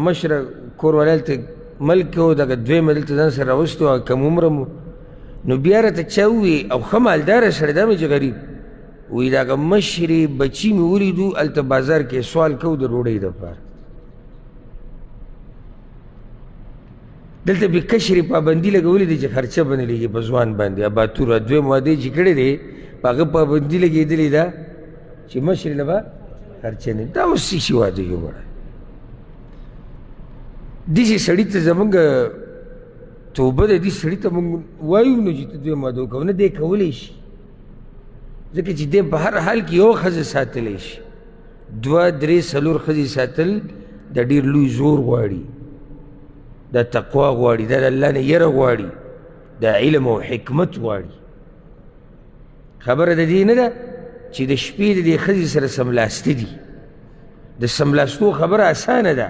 مشره کور والا هلته ملک و دغه دویمه دلته ځان سره راوستو او کم عمره مو نو بیا راته چا ووایي او ښه مالداره سړی دا مې چې غریب وایي د هغه مشرې بچي مې ولیدو هلته بازار کې سوال کوو د ډوډۍ دپاره دلته بې کشرې پابندي لګولې دی چې خرچه به نه لګي په ځوان باندې اباتوره دویم واده چې کړی دی په هغه پابندي لګېدلې ده چې مشرې نه به خرچه نه دا اوس څه شي واده یو مړه داسې سړي ته زمونږ توبه ده دې سړي ته مونږ وایو نو چې ته دویم واده وکړو نه دی کولی شي ځکه چې دی په هر حال کې یو ښځه ساتلی شي دوه درې څلور ښځې ساتل د ډېر لوی زور غواړي دا تقوا غواړي دا د الله نه یره غواړي دا علم او حکمت غواړي خبره د دې نه ده چې د شپې د دې ښځې سره سملاسته دي د سملاستو خبره اسانه ده